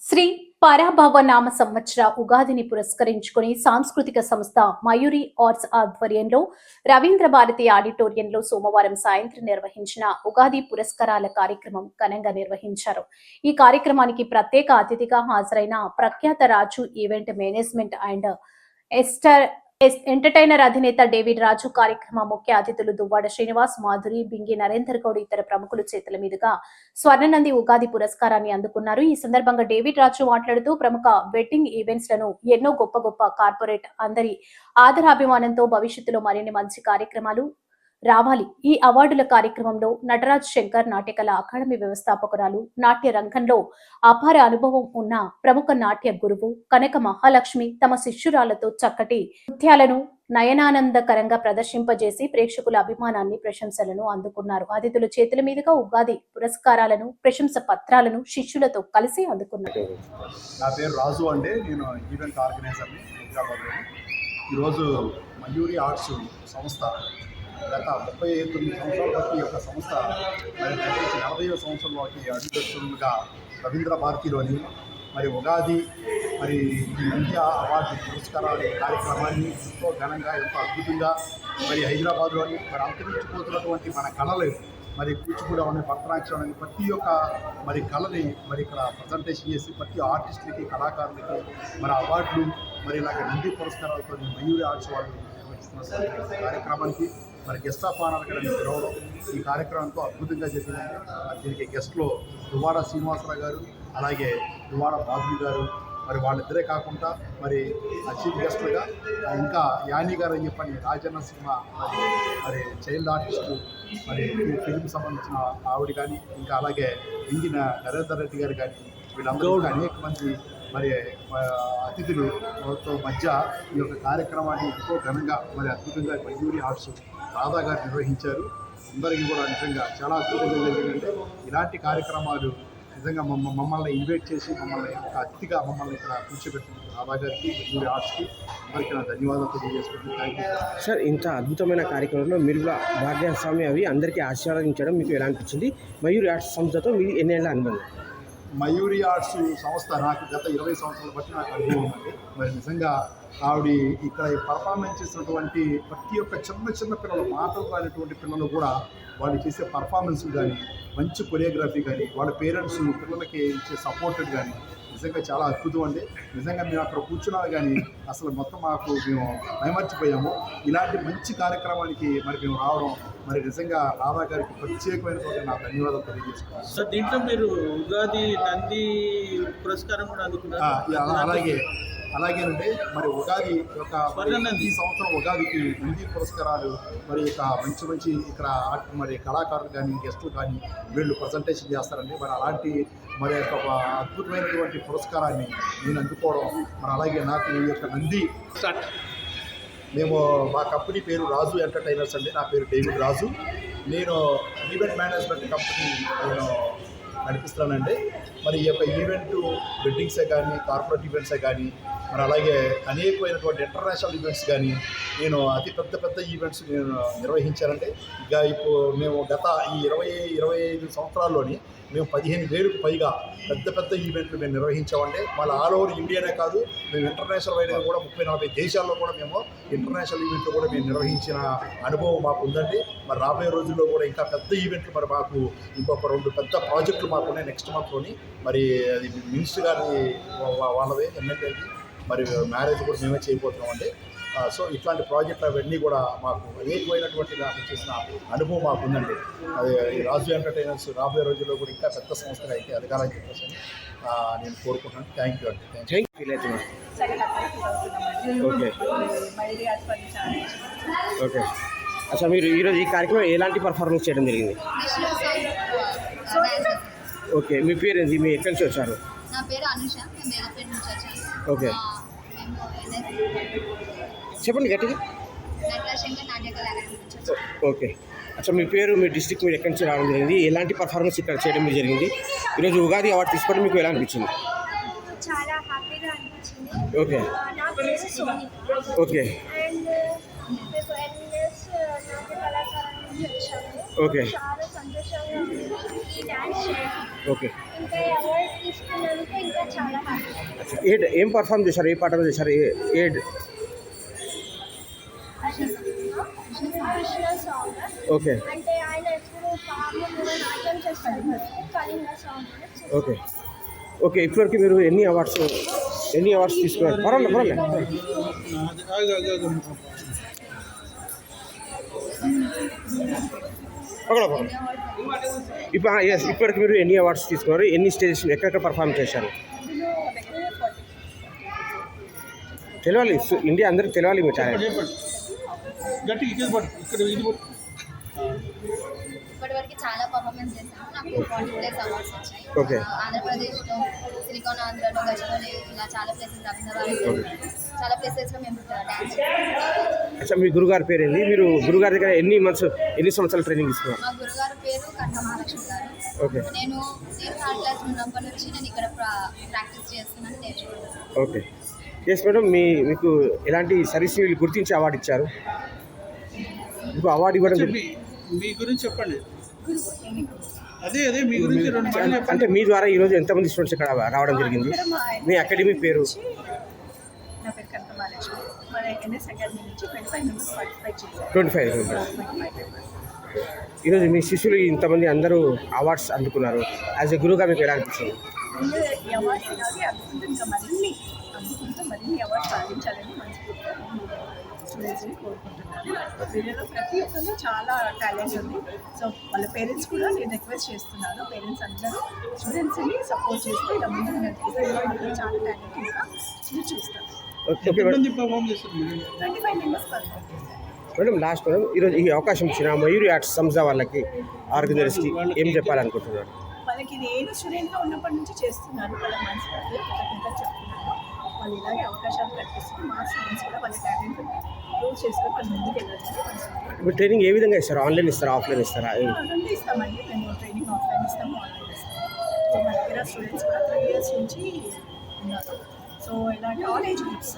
శ్రీ పరాభవ నామ సంవత్సర ఉగాదిని పురస్కరించుకుని సాంస్కృతిక సంస్థ మయూరి ఆర్ట్స్ ఆధ్వర్యంలో రవీంద్ర భారతి ఆడిటోరియంలో సోమవారం సాయంత్రం నిర్వహించిన ఉగాది పురస్కారాల కార్యక్రమం ఘనంగా నిర్వహించారు. ఈ కార్యక్రమానికి ప్రత్యేక అతిథిగా హాజరైన ప్రఖ్యాత Raju event management and Esther entertainer అధినేత డేవిడ్ రాజు కార్యక్రమ ముఖ్య అతిథులు దువ్వాడ శ్రీనివాస్, మాధురి, బింగి నరేందర్ గౌడ్ ఇతర ప్రముఖుల చేతుల మీదుగా స్వర్ణనంది ఉగాది పురస్కారాన్ని అందుకున్నారు. ఈ సందర్భంగా డేవిడ్ రాజు మాట్లాడుతూ ప్రముఖ వెడ్డింగ్ ఈవెంట్స్ లను ఎన్నో గొప్ప కార్పొరేట్ అందరి ఆదరాభిమానంతో భవిష్యత్తులో మరిన్ని మంచి కార్యక్రమాలు రావాలి. ఈ అవార్డుల కార్యక్రమంలో నటరాజ్ శంకర్ నాట్యకళ అకాడమీ వ్యవస్థాపకురాలు, నాట్య రంగంలో అపార అనుభవం ఉన్న ప్రముఖ నాట్య గురువు కనక మహాలక్ష్మి తమ శిష్యురాలతో చక్కటి నృత్యాలను నయనానందకరంగా ప్రదర్శింపజేసి ప్రేక్షకుల అభిమానాన్ని, ప్రశంసలను అందుకున్నారు. అతిథుల చేతుల మీదుగా ఉగాది పురస్కారాలను, ప్రశంస పత్రాలను శిష్యులతో కలిసి అందుకున్నారు. నా పేరు రాజు అండి. నేను ఈవెంట్ ఆర్గనైజర్ని హైదరాబాద్లో. ఈరోజు మయూరి ఆర్ట్స్ సంస్థ గత 39 సంవత్సరాల బట్టి యొక్క సంస్థ 40వ సంవత్సరంలోకి అడుగుపెడుతుండగా రవీంద్ర భారతిలోని ఉగాది ఈ ఇండియా అవార్డు పురస్కారాలు కార్యక్రమాన్ని ఎంతో ఘనంగా, ఎంతో అద్భుతంగా హైదరాబాద్లోని అంతరించిపోతున్నటువంటి మన కళలు కూచిపూడి అని, భరతనాట్యం అని ప్రతి ఒక్క కళని ఇక్కడ ప్రజెంటేషన్ చేసి ప్రతి ఆర్టిస్టులకి, కళాకారులకి అవార్డులు ఇలాగ నంది పురస్కారాలతో మయూరి ఆర్ట్స్ వాళ్ళు నిర్వహిస్తున్న కార్యక్రమానికి గెస్ట్ ఆఫ్ ఆనర్ కూడా పిలవడం ఈ కార్యక్రమంతో అద్భుతంగా జరిగిందండి. దీనికి గెస్ట్లో దువ్వాడ శ్రీనివాసరావు గారు, అలాగే దువ్వాడ మాధురి గారు, వాళ్ళిద్దరే కాకుండా చీఫ్ గెస్ట్లుగా ఇంకా యాని గారు అని చెప్పని Rajanna cinema child artist film సంబంధించిన ఆవిడ కానీ, ఇంకా అలాగే ఇంగిన నరేందర్ రెడ్డి గారు కానీ, వీళ్ళందరూ అనేక మంది అతిథులతో మధ్య ఈ యొక్క కార్యక్రమాన్ని ఎంతో ఘనంగా అద్భుతంగా మయూరి ఆర్ట్స్ రాధా గారు నిర్వహించారు. అందరికీ కూడా నిజంగా చాలా అద్భుతంగా జరిగిందంటే ఇలాంటి కార్యక్రమాలు నిజంగా మమ్మల్ని ఇన్వైట్ చేసి మమ్మల్ని ఒక అతిథిగా మమ్మల్ని ఇక్కడ కూర్చోబెట్టిన రాధా గారికి, మయూరి ఆర్ట్స్కి అందరికీ నా ధన్యవాదాలు తెలియజేసుకుంటున్నాను. Thank you sir. ఇంత అద్భుతమైన కార్యక్రమంలో మీరు కూడా భాగ్యస్వామి అవి అందరికీ ఆశీర్వదించడం మీకు ఎలా అనిపించింది? మయూరి ఆర్ట్స్ సంస్థతో మీరు ఎన్నేళ్ళ అనుబంధం? మయూరి ఆర్ట్స్ సంస్థ నాకు గత 20 సంవత్సరాల బట్టి నాకు అనుభవం ఉంది. నిజంగా ఆవిడ ఇక్కడ పర్ఫార్మెన్స్ చేసినటువంటి ప్రతి ఒక్క చిన్న పిల్లలు, మాటలు రానటువంటి పిల్లలు కూడా వాళ్ళు చేసే పర్ఫార్మెన్స్ కానీ, మంచి కొరియోగ్రఫీ కానీ, వాళ్ళ పేరెంట్స్ పిల్లలకి ఇచ్చే సపోర్టెడ్ కానీ నిజంగా చాలా అద్భుతం అండి. నిజంగా మేము అక్కడ కూర్చున్నాము కానీ అసలు మొత్తం మేము మైమర్చిపోయాము. ఇలాంటి మంచి కార్యక్రమానికి మేము రావడం నిజంగా రాధా గారికి ప్రత్యేకమైనటువంటి నా ధన్యవాదాలు తెలియజేసుకున్నాను. సార్, దీంట్లో మీరు ఉగాది నంది పురస్కారం కూడా అందుకున్నారు. అలాగేనండి. ఉగాది యొక్క ఈ సంవత్సరం ఉగాదికి నంది పురస్కారాలు ఇక మంచి ఇక్కడ కళాకారులు కానీ, గెస్టులు కానీ వీళ్ళు ప్రజెంటేషన్ చేస్తారండి. అలాంటి ఒక అద్భుతమైనటువంటి పురస్కారాన్ని నేను అందుకోవడం అలాగే నాకు ఈ యొక్క నంది మా కంపెనీ పేరు రాజు ఎంటర్టైనర్స్ అండి. నా పేరు డేవిడ్ రాజు. నేను ఈవెంట్ మేనేజ్మెంట్ కంపెనీ నడిపిస్తానండి. ఈ యొక్క ఈవెంట్ వెడ్డింగ్సే కానీ, కార్పొరేట్ ఈవెంట్సే కానీ అలాగే అనేకమైనటువంటి ఇంటర్నేషనల్ ఈవెంట్స్ కానీ నేను అతి పెద్ద ఈవెంట్స్ నేను నిర్వహించానండి. ఇక ఇప్పుడు మేము గత ఈ 25 సంవత్సరాల్లోని మేము 15,000కు పైగా పెద్ద ఈవెంట్లు మేము నిర్వహించామండి. ఆల్ ఓవర్ ఇండియానే కాదు, మేము ఇంటర్నేషనల్ వైడ్గా కూడా 30-40 దేశాల్లో కూడా మేము ఇంటర్నేషనల్ ఈవెంట్లు కూడా మేము నిర్వహించిన అనుభవం మాకు ఉందండి. రాబోయే రోజుల్లో కూడా ఇంకా పెద్ద ఈవెంట్లు మాకు ఇంకొక 2 పెద్ద ప్రాజెక్టులు మాకు ఉన్నాయి నెక్స్ట్ మంత్లోని. అది మినిస్టర్ గారి వాళ్ళదే ఎమ్మెల్యేది మ్యారేజ్ కూడా మేమే చేయబోతున్నామండి. సో ఇట్లాంటి ప్రాజెక్టులు అవన్నీ కూడా మాకు అనేకమైనటువంటి నాకు చేసిన అనుభవం మాకు ఉందండి. అది రాజు ఎంటర్టైనర్స్ రాబోయే రోజుల్లో కూడా ఇంకా పెద్ద సంస్థగా అయితే ఎదగాలని చెప్పేసి నేను కోరుకుంటున్నాను. థ్యాంక్ యూ అండి. ఓకే. అసలు మీరు ఈరోజు ఈ కార్యక్రమం ఎలాంటి పర్ఫార్మెన్స్ చేయడం జరిగింది? ఓకే. మీ పేరు ఏంటి? మీ ఎక్కడి నుంచి వచ్చారు? నా పేరు అనుష. నేను బేగపేట నుంచి వచ్చాను. ఓకే. చెప్పండి గట్టిగా. నటరాజ్ శంకర్ నాట్యకళ అకాడమీ నుంచి వచ్చాను. ఓకే. అసలు మీ పేరు, మీ డిస్ట్రిక్ట్, మీరు ఎక్కడి నుంచి రావడం జరిగింది? ఎలాంటి పర్ఫార్మెన్స్ ఇక్కడ చేయడం జరిగింది? ఈరోజు ఉగాది అవార్డు తీసుకోవడం మీకు ఎలా అనిపించింది? చాలా హ్యాపీగా అనిపించింది. ఓకే. నా పేరు సోని. ఓకే. అండ్ మేము ఎన్ఎస్ నాట్య కళాకారాన్ని నుండి వచ్చాము. ఓకే. చాలా సంతోషంగా ఉంది ఈ డాన్స్ చేయడం. ఓకే. ఇంకా ఈ అవార్డ్ తీసుకున్నందుకు ఇంకా చాలా హ్యాపీ. ఏం పర్ఫామ్ చేశారు, ఏ పాటలు చేశారు, ఏ కృష్ణ సాంగ్ ఓకే. అంటే ఆయన ఎప్పుడు పాము మీద నాట్యం చేస్తారు కళింగ సాంగ్. ఓకే. ఓకే, ఇప్పటివరకు మీరు ఎన్ని అవార్డ్స్ తీసుకున్నారు? పర్వాలేదు. ఇప్పటికి మీరు ఎన్ని అవార్డ్స్ తీసుకున్నారు, ఎన్ని స్టేజెస్ ఎక్కడెక్కడ పర్ఫామ్ చేశారు? తెలవాలి, ఇండియా అందరికి తెలవాలి మీ టాలెంట్. గట్టి ఇక్కడ ఇది ఇప్పటివరకు చాలా పర్ఫార్మెన్స్ చేశాను. నాకు 40+ అవార్డ్స్ వచ్చాయి. ఓకే. ఆంధ్రప్రదేశ్లో, సిలికాన్ ఆంధ్రలో, గచ్చిబౌలి, ఇలా చాలా ప్లేసెస్, రవీంద్రభారతి, చాలా ప్లేసెస్లో మేము డాన్స్ చేస్తాం. అచ్చా, మీ గురుగారి పేరు ఏంది? మీరు గురుగారి దగ్గర ఎన్ని సంవత్సరాలు ట్రైనింగ్ తీసుకున్నారు? మా గురుగారు పేరు కంఠ మహాలక్ష్మి గారు. ఓకే. నేను 3rd క్లాస్ ఉన్నప్పటి నుంచి నేను ఇక్కడ ప్రాక్టీస్ చేస్తున్నాను, నేర్చుకుంటున్నాను. ఓకే. ఎస్ మేడం, మీకు ఎలాంటి సర్వీస్ వీళ్ళు గుర్తించి అవార్డు ఇచ్చారు? మీకు అవార్డు ఇవ్వడం మీ గురించి చెప్పండి. అదే మీ గురించి 2 మాటలు చెప్పండి. అంటే మీ ద్వారా ఈరోజు ఎంతమంది స్టూడెంట్స్ ఇక్కడ రావడం జరిగింది? మీ అకాడమీ పేరు? నా పేరు కంఠ మహాలక్ష్మి. మన ఎన్ఎస్ అకాడమీ నుంచి 25 మెంబర్స్ పార్టిసిపేట్ చేశారు. 25 మెంబర్స్. ఈరోజు మీ శిష్యులు ఇంతమంది అందరూ అవార్డ్స్ అందుకున్నారు. యాజ్ ఎ గురువుగా మీకు ఎలా అనిపించింది? ఈ అవార్డ్స్ ఇలాగే అందుకుంటూ ఇంకా మరిన్ని అవార్డ్స్ సాధించాలని మనస్ఫూర్తిగా స్టూడెంట్స్ని కోరుకుంటున్నాను. వీళ్ళలో ప్రతి ఒక్కరిలో చాలా టాలెంట్ ఉంది. సో వాళ్ళ పేరెంట్స్ కూడా నేను రిక్వెస్ట్ చేస్తున్నాను, పేరెంట్స్ అందరూ స్టూడెంట్స్ని సపోర్ట్ చేస్తూ ఇలా ముందుకు నడిపిస్తే చాలా టాలెంట్ ఇంకా మీరు చూస్తారు. ఎంతమంది పర్ఫామ్ చేస్తారు? 25 మెంబర్స్ పర్ఫామ్ చేశారు. మేడం, లాస్ట్ మేడం, ఈరోజు ఈ అవకాశం ఇచ్చిన మయూరి ఆర్ట్స్ సంస్థ వాళ్ళకి, ఆర్గనైజర్స్కి ఏం చెప్పాలనుకుంటున్నారు? వాళ్ళకి నేను స్టూడెంట్గా ఉన్నప్పటి నుంచి చేస్తున్నాను. వాళ్ళ మనస్ఫూర్తిగా కృతజ్ఞత చెప్తున్నాను. వాళ్ళు ఇలాగే అవకాశాలు కల్పిస్తుంది. మా స్టూడెంట్స్ కూడా వాళ్ళ టాలెంట్ ప్రూవ్ చేసుకొని వాళ్ళు ముందుకు వెళ్ళాలి. ఇప్పుడు ట్రైనింగ్ ఏ విధంగా ఇస్తారు? ఆన్లైన్ ఇస్తారా, ఆఫ్లైన్ ఇస్తారా? రెండు ఇస్తామండి. మేము ట్రైనింగ్ ఆఫ్లైన్ ఇస్తాము, ఆన్లైన్ ఇస్తాము. సో మా దగ్గర స్టూడెంట్స్ కూడా 3 years నుంచి ఉన్నారు. సో ఇలాంటి ఆల్ ఏజ్ గ్రూప్స్